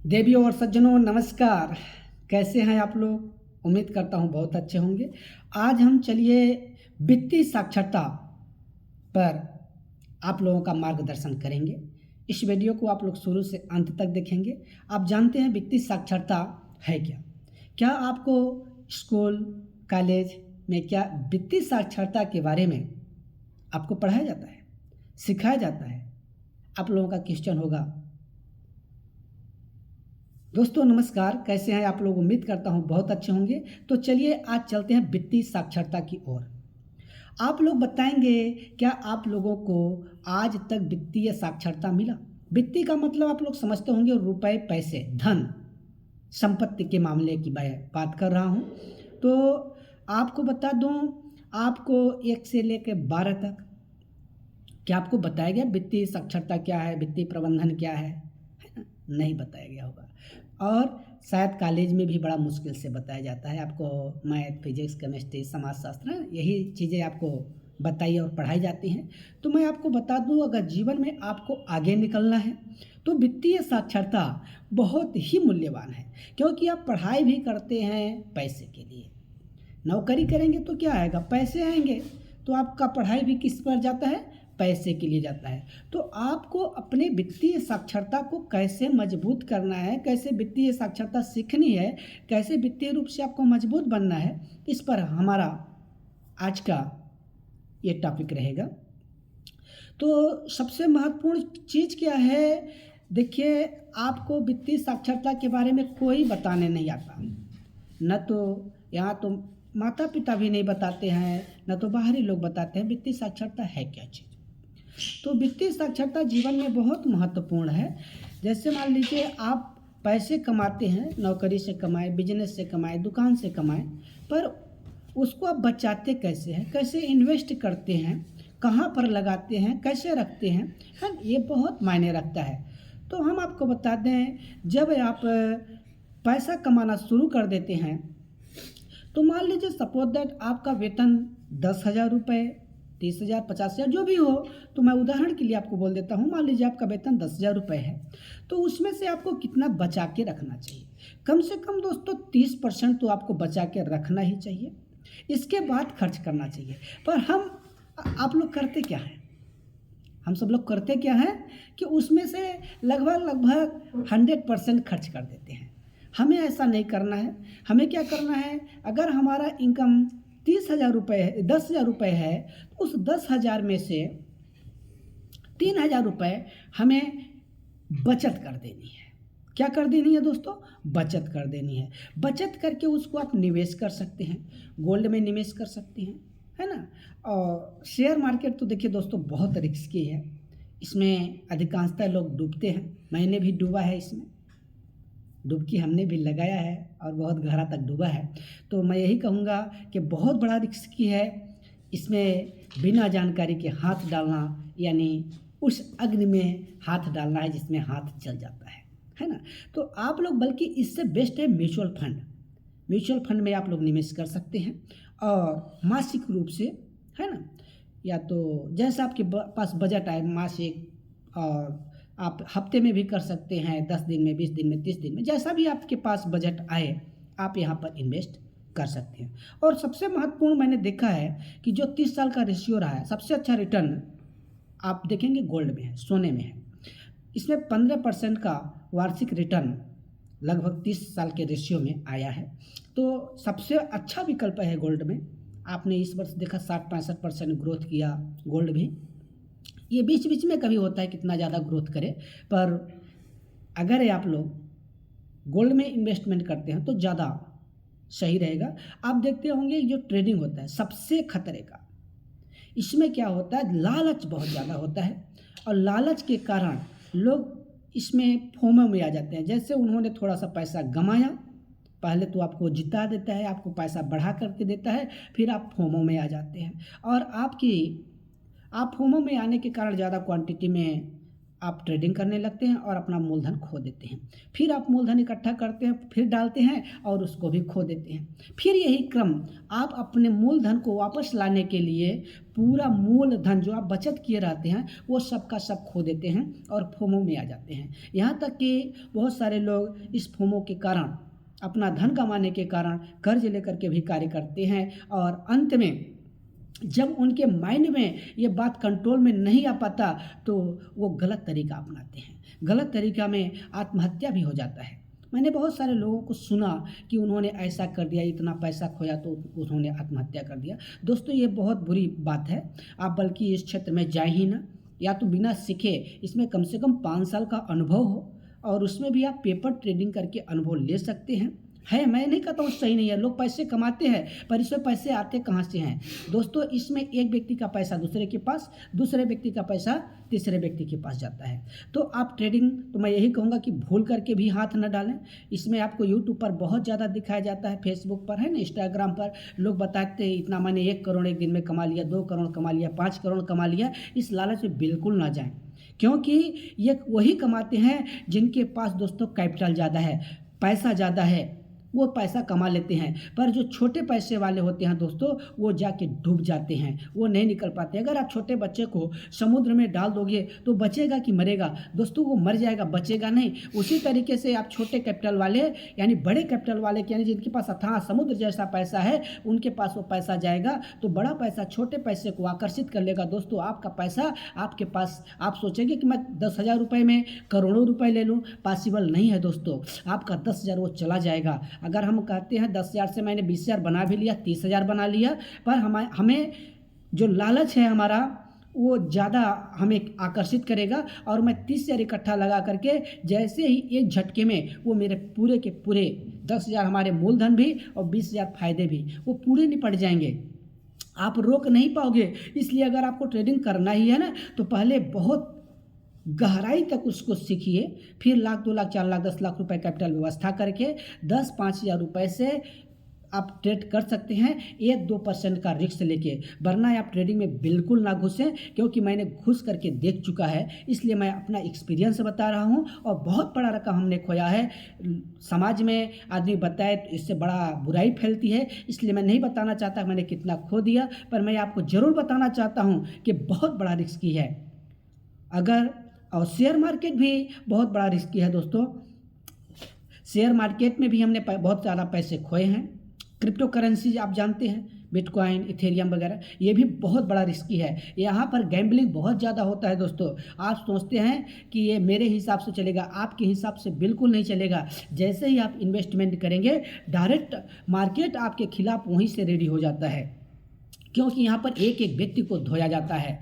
देवियों और सज्जनों नमस्कार। कैसे हैं आप लोग? उम्मीद करता हूं बहुत अच्छे होंगे। आज हम चलिए वित्तीय साक्षरता पर आप लोगों का मार्गदर्शन करेंगे। इस वीडियो को आप लोग शुरू से अंत तक देखेंगे। आप जानते हैं वित्तीय साक्षरता है क्या? क्या आपको स्कूल कॉलेज में क्या वित्तीय साक्षरता के बारे में आपको पढ़ाया जाता है, सिखाया जाता है? आप लोगों का क्वेश्चन होगा। दोस्तों नमस्कार, कैसे हैं आप लोग? उम्मीद करता हूं बहुत अच्छे होंगे। तो चलिए आज चलते हैं वित्तीय साक्षरता की ओर। आप लोग बताएंगे क्या आप लोगों को आज तक वित्तीय साक्षरता मिला? वित्तीय का मतलब आप लोग समझते होंगे, रुपए, पैसे, धन, संपत्ति के मामले की बात कर रहा हूं। तो आपको बता दूं, आपको 1 से लेकर 12 तक क्या आपको बताया गया वित्तीय साक्षरता क्या है, वित्तीय प्रबंधन क्या है ना? नहीं बताया गया होगा। और शायद कॉलेज में भी बड़ा मुश्किल से बताया जाता है आपको। मैथ, फिजिक्स, केमिस्ट्री, समाजशास्त्र, यही चीज़ें आपको बताई और पढ़ाई जाती हैं। तो मैं आपको बता दूं, अगर जीवन में आपको आगे निकलना है तो वित्तीय साक्षरता बहुत ही मूल्यवान है। क्योंकि आप पढ़ाई भी करते हैं पैसे के लिए, नौकरी करेंगे तो क्या आएगा? पैसे आएंगे। तो आपका पढ़ाई भी किस पर जाता है? पैसे के लिए जाता है। तो आपको अपने वित्तीय साक्षरता को कैसे मजबूत करना है, कैसे वित्तीय साक्षरता सीखनी है, कैसे वित्तीय रूप से आपको मजबूत बनना है, इस पर हमारा आज का ये टॉपिक रहेगा। तो सबसे महत्वपूर्ण चीज़ क्या है? देखिए, आपको वित्तीय साक्षरता के बारे में कोई बताने नहीं आता। न तो यहाँ तो माता पिता भी नहीं बताते हैं, न तो बाहरी लोग बताते हैं वित्तीय साक्षरता है क्या चीज़। तो वित्तीय साक्षरता जीवन में बहुत महत्वपूर्ण है। जैसे मान लीजिए आप पैसे कमाते हैं, नौकरी से कमाए, बिजनेस से कमाए, दुकान से कमाए, पर उसको आप बचाते कैसे हैं, कैसे इन्वेस्ट करते हैं, कहाँ पर लगाते हैं, कैसे रखते हैं, है ये बहुत मायने रखता है। तो हम आपको बता दें, जब आप पैसा कमाना शुरू कर देते हैं तो मान लीजिए सपोज दैट आपका वेतन 10,000 रुपये, 30,000, 50,000 जो भी हो। तो मैं उदाहरण के लिए आपको बोल देता हूँ, मान लीजिए आपका वेतन 10,000 रुपये है। तो उसमें से आपको कितना बचा के रखना चाहिए? कम से कम दोस्तों 30% तो आपको बचा के रखना ही चाहिए। इसके बाद खर्च करना चाहिए। पर आप लोग करते क्या हैं? हम सब लोग करते क्या हैं कि उसमें से लगभग 100% खर्च कर देते हैं। हमें ऐसा नहीं करना है। हमें क्या करना है? अगर हमारा इनकम 30,000 रुपये है, 10,000 रुपये है, तो उस 10,000 में से 3,000 रुपये हमें बचत कर देनी है। क्या कर देनी है दोस्तों? बचत कर देनी है। बचत करके उसको आप निवेश कर सकते हैं, गोल्ड में निवेश कर सकते हैं, है ना? और शेयर मार्केट तो देखिए दोस्तों बहुत रिस्की है। इसमें अधिकांशतः लोग डूबते हैं। मैंने भी डूबा है, इसमें डुबकी हमने भी लगाया है और बहुत गहरा तक डूबा है। तो मैं यही कहूँगा कि बहुत बड़ा रिस्की है। इसमें बिना जानकारी के हाथ डालना, यानी उस अग्नि में हाथ डालना है जिसमें हाथ जल जाता है ना? तो आप लोग, बल्कि इससे बेस्ट है म्यूचुअल फंड। म्यूचुअल फंड में आप लोग निवेश कर सकते हैं और मासिक रूप से, है ना? या तो जैसा आपके पास बजट आए, मासिक, और आप हफ्ते में भी कर सकते हैं, 10 दिन में, 20 दिन में, 30 दिन में, जैसा भी आपके पास बजट आए आप यहाँ पर इन्वेस्ट कर सकते हैं। और सबसे महत्वपूर्ण मैंने देखा है कि जो 30 साल का रेशियो रहा है, सबसे अच्छा रिटर्न आप देखेंगे गोल्ड में है, सोने में है। इसमें 15% का वार्षिक रिटर्न लगभग 30 साल के रेशियो में आया है। तो सबसे अच्छा विकल्प है गोल्ड में। आपने इस वर्ष देखा 60-65% ग्रोथ किया गोल्ड भी। ये बीच बीच में कभी होता है कितना ज़्यादा ग्रोथ करे, पर अगर आप लोग गोल्ड में इन्वेस्टमेंट करते हैं तो ज़्यादा सही रहेगा। आप देखते होंगे जो ट्रेडिंग होता है सबसे खतरे का, इसमें क्या होता है, लालच बहुत ज़्यादा होता है। और लालच के कारण लोग इसमें फोमो में आ जाते हैं। जैसे उन्होंने थोड़ा सा पैसा गंवाया, पहले तो आपको जिता देता है, आपको पैसा बढ़ा करके देता है, फिर आप फोमो में आ जाते हैं। और आप फोमो में आने के कारण ज़्यादा क्वांटिटी में आप ट्रेडिंग करने लगते हैं और अपना मूलधन खो देते हैं। फिर आप मूलधन इकट्ठा करते हैं, फिर डालते हैं और उसको भी खो देते हैं। फिर यही क्रम आप अपने मूलधन को वापस लाने के लिए पूरा मूलधन जो आप बचत किए रहते हैं वो सब का सब खो देते हैं और फोमो में आ जाते हैं। यहाँ तक कि बहुत सारे लोग इस फोमो के कारण, अपना धन कमाने के कारण कर्ज लेकर के भी कार्य करते हैं और अंत में जब उनके माइंड में ये बात कंट्रोल में नहीं आ पाता तो वो गलत तरीका अपनाते हैं। गलत तरीका में आत्महत्या भी हो जाता है। मैंने बहुत सारे लोगों को सुना कि उन्होंने ऐसा कर दिया, इतना पैसा खोया तो उन्होंने आत्महत्या कर दिया। दोस्तों ये बहुत बुरी बात है। आप बल्कि इस क्षेत्र में जाए ही ना, या तो बिना सीखे, इसमें कम से कम 5 साल का अनुभव हो और उसमें भी आप पेपर ट्रेडिंग करके अनुभव ले सकते हैं। मैं नहीं कहता हूँ सही नहीं है, लोग पैसे कमाते हैं पर इसमें पैसे आते कहाँ से हैं दोस्तों? इसमें एक व्यक्ति का पैसा दूसरे के पास, दूसरे व्यक्ति का पैसा तीसरे व्यक्ति के पास जाता है। तो आप ट्रेडिंग, तो मैं यही कहूँगा कि भूल करके भी हाथ न डालें। इसमें आपको यूट्यूब पर बहुत ज़्यादा दिखाया जाता है, फेसबुक पर है ना, इंस्टाग्राम पर लोग बताते हैं इतना मैंने 1 करोड़ एक दिन में कमा लिया, 2 करोड़ कमा लिया, 5 करोड़ कमा लिया। इस लालच में बिल्कुल ना जाएं, क्योंकि ये वही कमाते हैं जिनके पास दोस्तों कैपिटल ज़्यादा है, पैसा ज़्यादा है, वो पैसा कमा लेते हैं। पर जो छोटे पैसे वाले होते हैं दोस्तों, वो जाके डूब जाते हैं, वो नहीं निकल पाते। अगर आप छोटे बच्चे को समुद्र में डाल दोगे तो बचेगा कि मरेगा दोस्तों? वो मर जाएगा, बचेगा नहीं। उसी तरीके से आप छोटे कैपिटल वाले यानी बड़े कैपिटल वाले यानी जिनके पास अथाह समुद्र जैसा पैसा है, उनके पास वो पैसा जाएगा तो बड़ा पैसा छोटे पैसे को आकर्षित कर लेगा। दोस्तों आपका पैसा आपके पास, आप सोचेंगे कि मैं 10,000 रुपये में करोड़ों रुपए ले लूँ, पॉसिबल नहीं है दोस्तों। आपका 10,000 वो चला जाएगा। अगर हम कहते हैं 10,000 से मैंने 20,000 बना भी लिया, 30,000 बना लिया, पर हमें जो लालच है हमारा वो ज़्यादा हमें आकर्षित करेगा और मैं 30,000 इकट्ठा लगा करके जैसे ही एक झटके में वो मेरे पूरे के पूरे 10,000 हमारे मूलधन भी और 20,000 फायदे भी वो पूरे निपट जाएंगे। आप रोक नहीं पाओगे। इसलिए अगर आपको ट्रेडिंग करना ही है ना, तो पहले बहुत गहराई तक उसको सीखिए, फिर 1 लाख 2 लाख 4 लाख 10 लाख रुपए कैपिटल व्यवस्था करके 10-5,000 रुपए से आप ट्रेड कर सकते हैं 1-2% का रिस्क लेके। वरना आप ट्रेडिंग में बिल्कुल ना घुसें, क्योंकि मैंने घुस करके देख चुका है, इसलिए मैं अपना एक्सपीरियंस बता रहा हूं। और बहुत बड़ा रकम हमने खोया है। समाज में आदमी बताए तो इससे बड़ा बुराई फैलती है, इसलिए मैं नहीं बताना चाहता मैंने कितना खो दिया, पर मैं आपको ज़रूर बताना चाहता हूँ कि बहुत बड़ा रिस्की है। और शेयर मार्केट भी बहुत बड़ा रिस्की है दोस्तों। शेयर मार्केट में भी हमने बहुत ज़्यादा पैसे खोए हैं। क्रिप्टो करेंसी आप जानते हैं, बिटकॉइन, इथेरियम वगैरह, ये भी बहुत बड़ा रिस्की है। यहाँ पर गैम्बलिंग बहुत ज़्यादा होता है दोस्तों। आप सोचते हैं कि ये मेरे हिसाब से चलेगा, आपके हिसाब से बिल्कुल नहीं चलेगा। जैसे ही आप इन्वेस्टमेंट करेंगे, डायरेक्ट मार्केट आपके खिलाफ वहीं से रेडी हो जाता है, क्योंकि यहाँ पर एक एक व्यक्ति को धोया जाता है।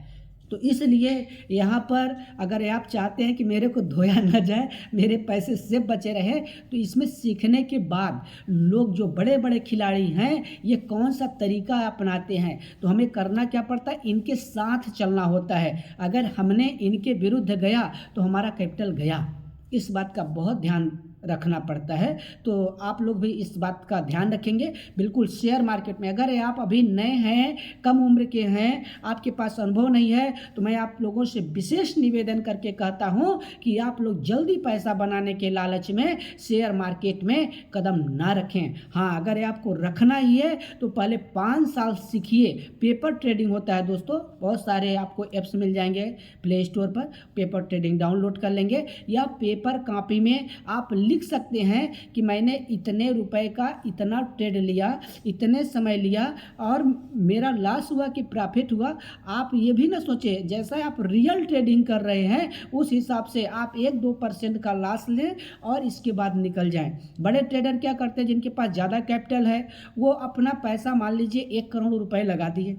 तो इसलिए यहाँ पर अगर आप चाहते हैं कि मेरे को धोया न जाए, मेरे पैसे सेफ बचे रहे, तो इसमें सीखने के बाद लोग जो बड़े बड़े खिलाड़ी हैं ये कौन सा तरीका अपनाते हैं, तो हमें करना क्या पड़ता है, इनके साथ चलना होता है। अगर हमने इनके विरुद्ध गया तो हमारा कैपिटल गया। इस बात का बहुत ध्यान रखना पड़ता है। तो आप लोग भी इस बात का ध्यान रखेंगे। बिल्कुल शेयर मार्केट में अगर आप अभी नए हैं, कम उम्र के हैं, आपके पास अनुभव नहीं है, तो मैं आप लोगों से विशेष निवेदन करके कहता हूं कि आप लोग जल्दी पैसा बनाने के लालच में शेयर मार्केट में कदम ना रखें। हाँ, अगर आपको रखना ही है तो पहले 5 साल सीखिए। पेपर ट्रेडिंग होता है दोस्तों, बहुत सारे आपको ऐप्स मिल जाएंगे प्ले स्टोर पर, पेपर ट्रेडिंग डाउनलोड कर लेंगे, या पेपर कॉपी में आप लिख सकते हैं कि मैंने इतने रुपए का इतना ट्रेड लिया, इतने समय लिया और मेरा लॉस हुआ कि प्रॉफिट हुआ। आप ये भी ना सोचें जैसा आप रियल ट्रेडिंग कर रहे हैं उस हिसाब से आप 1-2% का लॉस लें और इसके बाद निकल जाएं। बड़े ट्रेडर क्या करते हैं, जिनके पास ज़्यादा कैपिटल है, वो अपना पैसा मान लीजिए 1 करोड़ रुपए लगा दिए,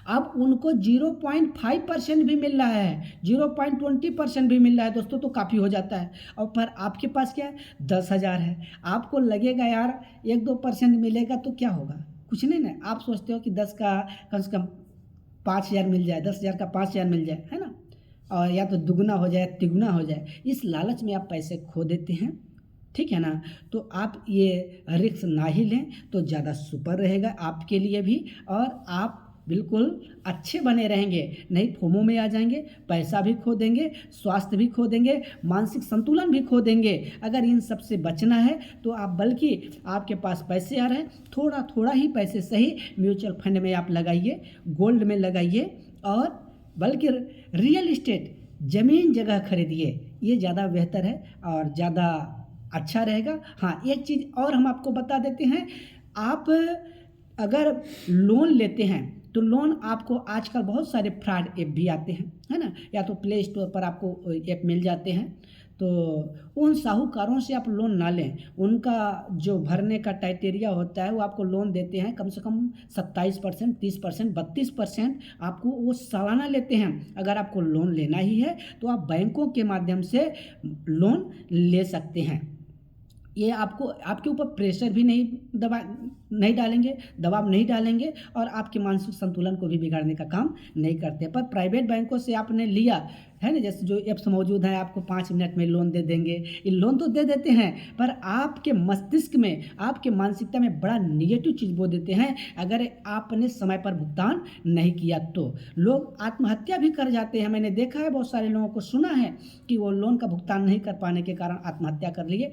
अब उनको 0.5% भी मिल रहा है, 0.20% भी मिल रहा है दोस्तों, तो काफ़ी हो जाता है। और पर आपके पास क्या है, 10,000 है, आपको लगेगा यार 1-2% मिलेगा तो क्या होगा, कुछ नहीं ना। आप सोचते हो कि 10 का कम से कम 5,000 मिल जाए, 10,000 का 5,000 मिल जाए, है ना, और या तो दुगना हो जाए, तिगुना हो जाए। इस लालच में आप पैसे खो देते हैं, ठीक है ना। तो आप ये रिस्क ना ही लें तो ज़्यादा सुपर रहेगा आपके लिए भी, और आप बिल्कुल अच्छे बने रहेंगे, नहीं फोमो में आ जाएंगे, पैसा भी खो देंगे, स्वास्थ्य भी खो देंगे, मानसिक संतुलन भी खो देंगे। अगर इन सब से बचना है तो आप बल्कि आपके पास पैसे आ रहे हैं, थोड़ा थोड़ा ही पैसे सही म्यूचुअल फंड में आप लगाइए, गोल्ड में लगाइए, और बल्कि रियल इस्टेट ज़मीन जगह खरीदिए, ये ज़्यादा बेहतर है और ज़्यादा अच्छा रहेगा। हाँ, एक चीज़ और हम आपको बता देते हैं, आप अगर लोन लेते हैं तो लोन आपको आजकल बहुत सारे फ्रॉड ऐप भी आते हैं, है ना, या तो प्ले स्टोर पर आपको ऐप मिल जाते हैं, तो उन साहूकारों से आप लोन ना लें। उनका जो भरने का क्राइटेरिया होता है वो आपको लोन देते हैं कम से कम 27%, 30%, 32% आपको वो सालाना लेते हैं। अगर आपको लोन लेना ही है तो आप बैंकों के माध्यम से लोन ले सकते हैं। ये आपको आपके ऊपर प्रेशर भी नहीं डालेंगे, दबाव नहीं डालेंगे, और आपके मानसिक संतुलन को भी बिगाड़ने का काम नहीं करते। पर प्राइवेट बैंकों से आपने लिया है ना, जैसे जो एप्स मौजूद हैं, आपको 5 मिनट में लोन दे देंगे, ये लोन तो दे देते हैं, पर आपके मस्तिष्क में, आपके मानसिकता में बड़ा निगेटिव चीज़ बो देते हैं। अगर आपने समय पर भुगतान नहीं किया तो लोग आत्महत्या भी कर जाते हैं। मैंने देखा है, बहुत सारे लोगों को सुना है कि वो लोन का भुगतान नहीं कर पाने के कारण आत्महत्या कर लिए।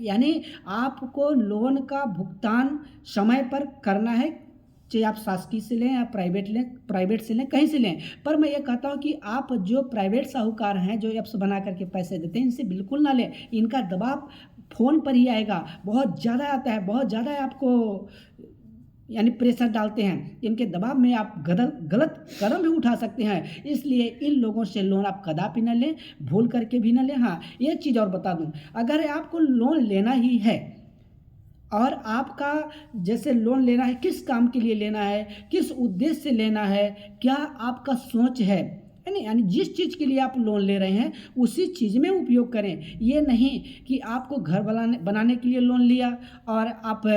यानी आपको लोन का भुगतान समय पर करना है, चाहे आप शासकीय से लें या प्राइवेट से लें, कहीं से लें। पर मैं ये कहता हूँ कि आप जो प्राइवेट साहूकार हैं, जो एप्स बना करके पैसे देते हैं, इनसे बिल्कुल ना लें। इनका दबाव फ़ोन पर ही आएगा, बहुत ज़्यादा आता है, बहुत ज़्यादा आपको यानी प्रेशर डालते हैं। इनके दबाव में आप गलत कदम भी उठा सकते हैं। इसलिए इन लोगों से लोन आप कदापि न लें, भूल करके भी न लें। हाँ, एक चीज़ और बता दूं, अगर आपको लोन लेना ही है और आपका जैसे लोन लेना है, किस काम के लिए लेना है, किस उद्देश्य से लेना है, क्या आपका सोच है यानी जिस चीज़ के लिए आप लोन ले रहे हैं उसी चीज़ में उपयोग करें। ये नहीं कि आपको घर बनाने के लिए लोन लिया और आप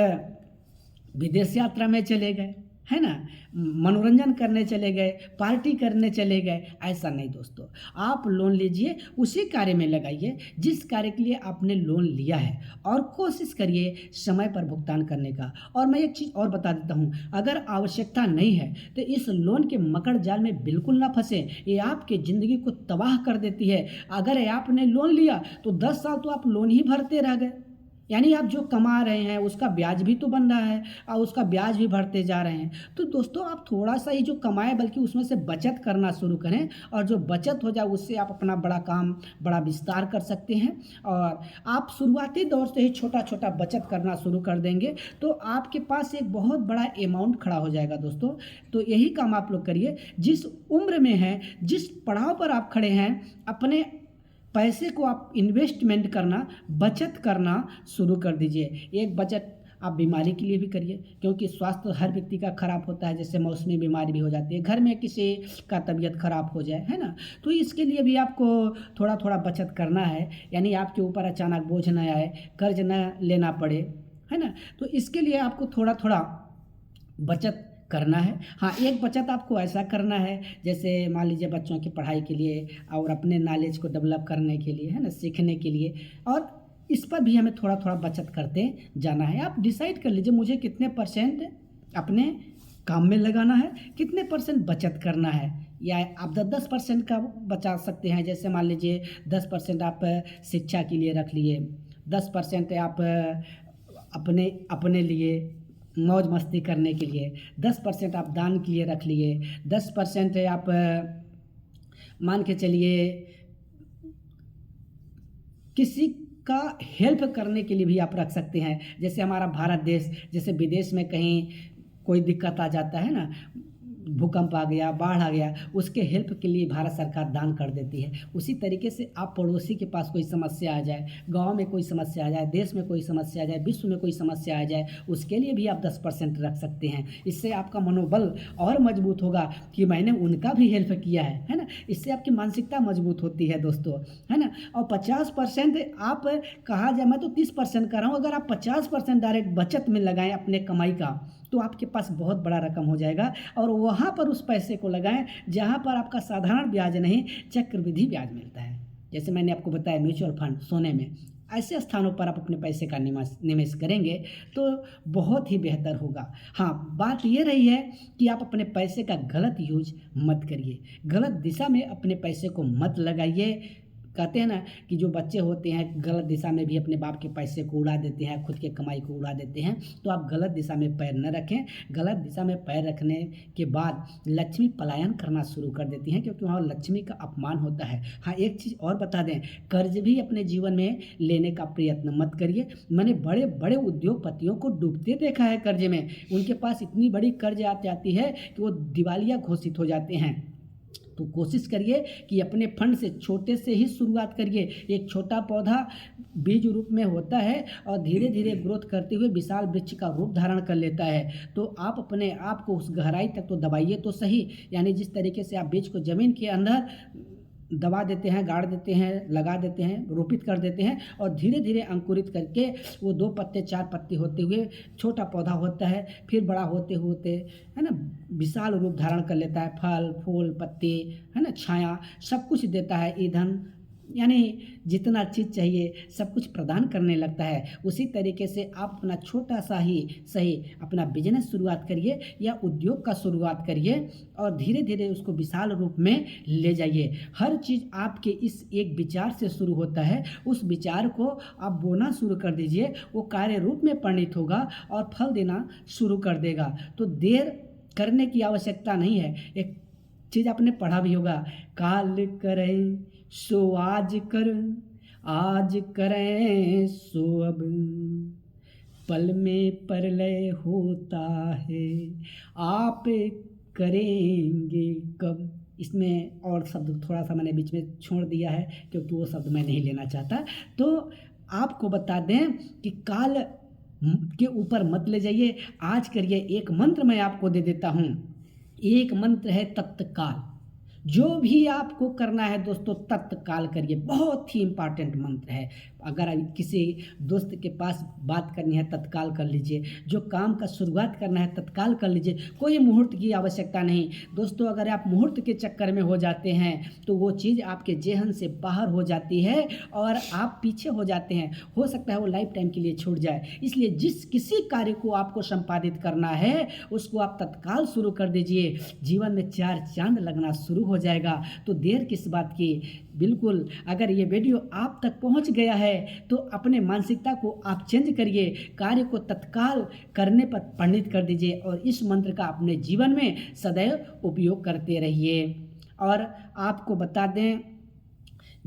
विदेश यात्रा में चले गए, है ना, मनोरंजन करने चले गए, पार्टी करने चले गए। ऐसा नहीं दोस्तों, आप लोन लीजिए, उसी कार्य में लगाइए जिस कार्य के लिए आपने लोन लिया है, और कोशिश करिए समय पर भुगतान करने का। और मैं एक चीज़ और बता देता हूँ, अगर आवश्यकता नहीं है तो इस लोन के मकड़ जाल में बिल्कुल ना फंसे, ये आपकी ज़िंदगी को तबाह कर देती है। अगर आपने लोन लिया तो 10 साल तो आप लोन ही भरते रह गए, यानी आप जो कमा रहे हैं उसका ब्याज भी तो बन रहा है और उसका ब्याज भी बढ़ते जा रहे हैं। तो दोस्तों, आप थोड़ा सा ही जो कमाए बल्कि उसमें से बचत करना शुरू करें, और जो बचत हो जाए उससे आप अपना बड़ा काम बड़ा विस्तार कर सकते हैं। और आप शुरुआती दौर से ही छोटा छोटा बचत करना शुरू कर देंगे तो आपके पास एक बहुत बड़ा अमाउंट खड़ा हो जाएगा दोस्तों। तो यही काम आप लोग करिए, जिस उम्र में हैं, जिस पड़ाव पर आप खड़े हैं, अपने पैसे को आप इन्वेस्टमेंट करना, बचत करना शुरू कर दीजिए। एक बचत आप बीमारी के लिए भी करिए, क्योंकि स्वास्थ्य हर व्यक्ति का खराब होता है, जैसे मौसमी बीमारी भी हो जाती है, घर में किसी का तबीयत खराब हो जाए, है ना, तो इसके लिए भी आपको थोड़ा थोड़ा बचत करना है, यानी आपके ऊपर अचानक बोझ न आए, कर्ज न लेना पड़े, है ना, तो इसके लिए आपको थोड़ा थोड़ा बचत करना है। हाँ, एक बचत आपको ऐसा करना है, जैसे मान लीजिए बच्चों की पढ़ाई के लिए और अपने नॉलेज को डेवलप करने के लिए, है ना, सीखने के लिए, और इस पर भी हमें थोड़ा थोड़ा बचत करते जाना है। आप डिसाइड कर लीजिए मुझे कितने % अपने काम में लगाना है, कितने % बचत करना है, या आप 10% का बचा सकते हैं। जैसे मान लीजिए 10% आप शिक्षा के लिए रख लिए, 10% आप अपने अपने लिए मौज मस्ती करने के लिए, 10% आप दान के लिए रख लिए, 10% आप मान के चलिए किसी का हेल्प करने के लिए भी आप रख सकते हैं। जैसे हमारा भारत देश, जैसे विदेश में कहीं कोई दिक्कत आ जाता है ना, भूकंप आ गया, बाढ़ आ गया, उसके हेल्प के लिए भारत सरकार दान कर देती है। उसी तरीके से आप पड़ोसी के पास कोई समस्या आ जाए, गांव में कोई समस्या आ जाए, देश में कोई समस्या आ जाए, विश्व में कोई समस्या आ जाए, उसके लिए भी आप 10% रख सकते हैं। इससे आपका मनोबल और मजबूत होगा कि मैंने उनका भी हेल्प किया है ना। इससे आपकी मानसिकता मजबूत होती है दोस्तों, है ना। और 50% आप कहा जाए, मैं तो 30% कर रहा हूँ, अगर आप 50% डायरेक्ट बचत में लगाएं अपने कमाई का, तो आपके पास बहुत बड़ा रकम हो जाएगा। और वहाँ पर उस पैसे को लगाएं जहाँ पर आपका साधारण ब्याज नहीं, चक्रवृद्धि ब्याज मिलता है। जैसे मैंने आपको बताया म्यूचुअल फंड, सोने में ऐसे स्थानों पर आप अपने पैसे का निवेश निवेश करेंगे तो बहुत ही बेहतर होगा। हाँ, बात ये रही है कि आप अपने पैसे का गलत यूज मत करिए, गलत दिशा में अपने पैसे को मत लगाइए। कहते हैं ना कि जो बच्चे होते हैं गलत दिशा में भी अपने बाप के पैसे को उड़ा देते हैं, खुद के कमाई को उड़ा देते हैं। तो आप गलत दिशा में पैर न रखें। गलत दिशा में पैर रखने के बाद लक्ष्मी पलायन करना शुरू कर देती हैं, क्योंकि वहाँ लक्ष्मी का अपमान होता है। हाँ, एक चीज़ और बता दें, कर्ज भी अपने जीवन में लेने का प्रयत्न मत करिए। मैंने बड़े बड़े उद्योगपतियों को डूबते देखा है कर्ज में। उनके पास इतनी बड़ी कर्ज आती है कि वो दिवालिया घोषित हो जाते हैं। तो कोशिश करिए कि अपने फंड से छोटे से ही शुरुआत करिए। एक छोटा पौधा बीज रूप में होता है और धीरे धीरे ग्रोथ करते हुए विशाल वृक्ष का रूप धारण कर लेता है। तो आप अपने आप को उस गहराई तक तो दबाइए तो सही, यानी जिस तरीके से आप बीज को ज़मीन के अंदर दबा देते हैं, गाड़ देते हैं, लगा देते हैं, रोपित कर देते हैं और धीरे धीरे अंकुरित करके वो 2 पत्ते 4 पत्ते होते हुए छोटा पौधा होता है, फिर बड़ा होते होते है ना विशाल रूप धारण कर लेता है। फल फूल पत्ते है ना, छाया सब कुछ देता है, ईंधन, यानी जितना चीज़ चाहिए सब कुछ प्रदान करने लगता है। उसी तरीके से आप अपना छोटा सा ही सही अपना बिजनेस शुरुआत करिए या उद्योग का शुरुआत करिए और धीरे धीरे उसको विशाल रूप में ले जाइए। हर चीज़ आपके इस एक विचार से शुरू होता है। उस विचार को आप बोना शुरू कर दीजिए, वो कार्य रूप में परिणित होगा और फल देना शुरू कर देगा। तो देर करने की आवश्यकता नहीं है। एक चीज़ आपने पढ़ा भी होगा, काल करें सो आज कर, आज करें सो अब, पल में प्रलय होता है, आप करेंगे कब। इसमें और शब्द थोड़ा सा मैंने बीच में छोड़ दिया है क्योंकि वो शब्द मैं नहीं लेना चाहता। तो आपको बता दें कि काल के ऊपर मत ले जाइए, आज करिए। एक मंत्र मैं आपको दे देता हूँ। एक मंत्र है तत्काल। जो भी आपको करना है दोस्तों तत्काल करिए, बहुत ही इम्पॉर्टेंट मंत्र है। अगर किसी दोस्त के पास बात करनी है तत्काल कर लीजिए, जो काम का शुरुआत करना है तत्काल कर लीजिए, कोई मुहूर्त की आवश्यकता नहीं। दोस्तों अगर आप मुहूर्त के चक्कर में हो जाते हैं तो वो चीज़ आपके जेहन से बाहर हो जाती है और आप पीछे हो जाते हैं, हो सकता है वो लाइफ टाइम के लिए छूट जाए। इसलिए जिस किसी कार्य को आपको संपादित करना है उसको आप तत्काल शुरू कर दीजिए, जीवन में 4 चांद लगना शुरू हो जाएगा। तो देर किस बात की। बिल्कुल, अगर ये वीडियो आप तक पहुंच गया है तो अपने मानसिकता को आप चेंज करिए, कार्य को तत्काल करने पर परिणित कर दीजिए और इस मंत्र का अपने जीवन में सदैव उपयोग करते रहिए। और आपको बता दें,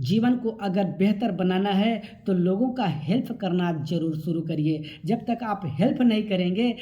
जीवन को अगर बेहतर बनाना है तो लोगों का हेल्प करना जरूर शुरू करिए। जब तक आप हेल्प नहीं करेंगे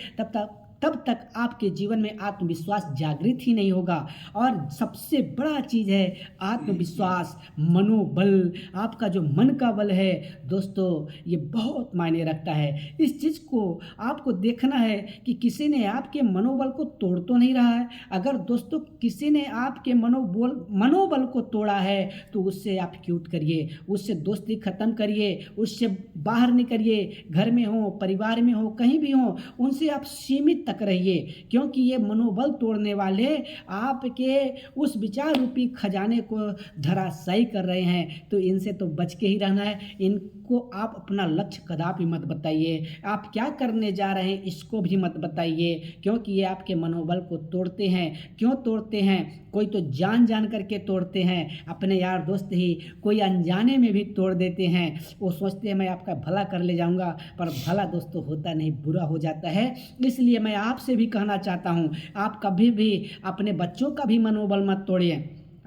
तब तक आपके जीवन में आत्मविश्वास जागृत ही नहीं होगा। और सबसे बड़ा चीज़ है आत्मविश्वास, मनोबल। आपका जो मन का बल है दोस्तों ये बहुत मायने रखता है। इस चीज़ को आपको देखना है कि किसी ने आपके मनोबल को तोड़ तो नहीं रहा है। अगर दोस्तों किसी ने आपके मनोबल को तोड़ा है तो उससे आप क्यूट करिए, उससे दोस्ती ख़त्म करिए, उससे बाहर निकलिए। घर में हो, परिवार में हो, कहीं भी हो, उनसे आप सीमित तक रहिए, क्योंकि ये मनोबल तोड़ने वाले आपके उस विचार रूपी खजाने को धराशायी कर रहे हैं। तो इनसे तो बच के ही रहना है। इनको आप अपना लक्ष्य कदापि मत बताइए, आप क्या करने जा रहे हैं इसको भी मत बताइए, क्योंकि ये आपके मनोबल को तोड़ते हैं। क्यों तोड़ते हैं? कोई तो जान करके तोड़ते हैं, अपने यार दोस्त ही कोई अनजाने में भी तोड़ देते हैं। वो सोचते हैं मैं आपका भला कर ले जाऊंगा, पर भला दोस्तों होता नहीं, बुरा हो जाता है। इसलिए मैं आपसे भी कहना चाहता हूँ, आप कभी भी अपने बच्चों का भी मनोबल मत तोड़िए,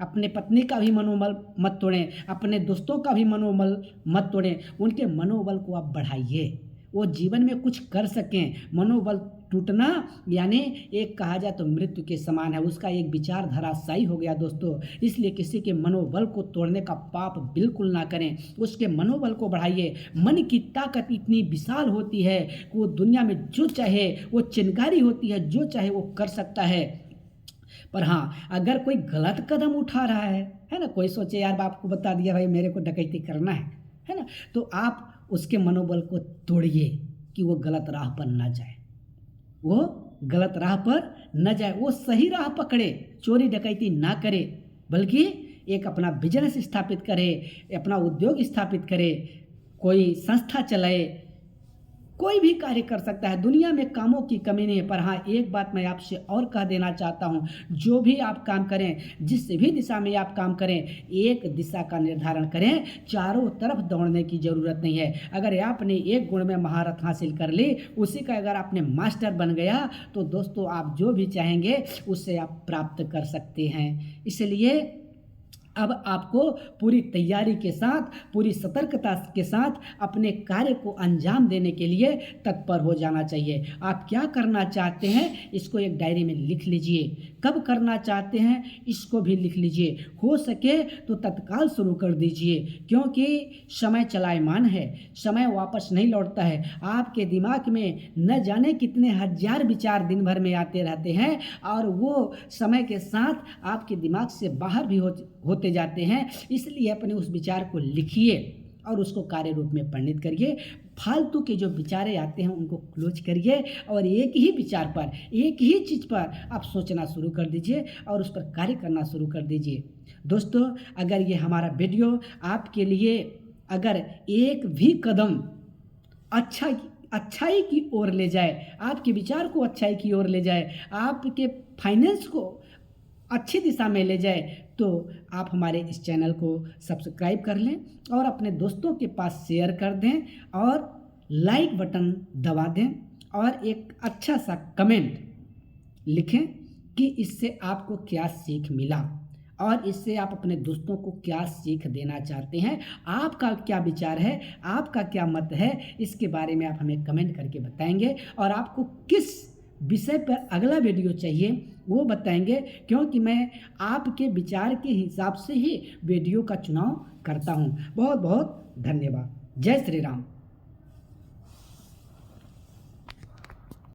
अपने पत्नी का भी मनोबल मत तोड़ें, अपने दोस्तों का भी मनोबल मत तोड़ें। उनके मनोबल को आप बढ़ाइए, वो जीवन में कुछ कर सकें। मनोबल टूटना यानी एक कहा जाए तो मृत्यु के समान है, उसका एक विचार धराशायी हो गया दोस्तों। इसलिए किसी के मनोबल को तोड़ने का पाप बिल्कुल ना करें, उसके मनोबल को बढ़ाइए। मन की ताकत इतनी विशाल होती है कि वो दुनिया में जो चाहे, वो चिंगारी होती है, जो चाहे वो कर सकता है। पर हाँ, अगर कोई गलत कदम उठा रहा है ना, कोई सोचे यार बाप को बता दिया भाई मेरे को डकैती करना है ना, तो आप उसके मनोबल को तोड़िए कि वो गलत राह पर ना जाए, वो गलत राह पर न जाए, वो सही राह पकड़े, चोरी डकैती ना करे, बल्कि एक अपना बिजनेस स्थापित करे, अपना उद्योग स्थापित करे। कोई संस्था चलाए, कोई भी कार्य कर सकता है। दुनिया में कामों की कमी नहीं है। पर हाँ, एक बात मैं आपसे और कह देना चाहता हूँ, जो भी आप काम करें, जिस भी दिशा में आप काम करें, एक दिशा का निर्धारण करें, चारों तरफ दौड़ने की ज़रूरत नहीं है। अगर आपने एक गुण में महारत हासिल कर ली, उसी का अगर आपने मास्टर बन गया, तो दोस्तों आप जो भी चाहेंगे उससे आप प्राप्त कर सकते हैं। इसलिए अब आपको पूरी तैयारी के साथ, पूरी सतर्कता के साथ अपने कार्य को अंजाम देने के लिए तत्पर हो जाना चाहिए। आप क्या करना चाहते हैं, इसको एक डायरी में लिख लीजिए। कब करना चाहते हैं, इसको भी लिख लीजिए। हो सके तो तत्काल शुरू कर दीजिए, क्योंकि समय चलायमान है, समय वापस नहीं लौटता है। आपके दिमाग में न जाने कितने हजार विचार दिन भर में आते रहते हैं, और वो समय के साथ आपके दिमाग से बाहर भी होते जाते हैं। इसलिए अपने उस विचार को लिखिए और उसको कार्य रूप में परिणित करिए। फालतू के जो विचारे आते हैं उनको क्लोज करिए, और एक ही विचार पर, एक ही चीज़ पर आप सोचना शुरू कर दीजिए और उस पर कार्य करना शुरू कर दीजिए। दोस्तों, अगर ये हमारा वीडियो आपके लिए अगर एक भी कदम अच्छाई की ओर ले जाए, आपके विचार को अच्छाई की ओर ले जाए, आपके फाइनेंस को अच्छी दिशा में ले जाए, तो आप हमारे इस चैनल को सब्सक्राइब कर लें और अपने दोस्तों के पास शेयर कर दें और लाइक बटन दबा दें और एक अच्छा सा कमेंट लिखें कि इससे आपको क्या सीख मिला और इससे आप अपने दोस्तों को क्या सीख देना चाहते हैं। आपका क्या विचार है, आपका क्या मत है, इसके बारे में आप हमें कमेंट करके बताएंगे। और आपको किस विषय पर अगला वीडियो चाहिए वो बताएंगे, क्योंकि मैं आपके विचार के हिसाब से ही वीडियो का चुनाव करता हूँ। बहुत बहुत धन्यवाद। जय श्री राम।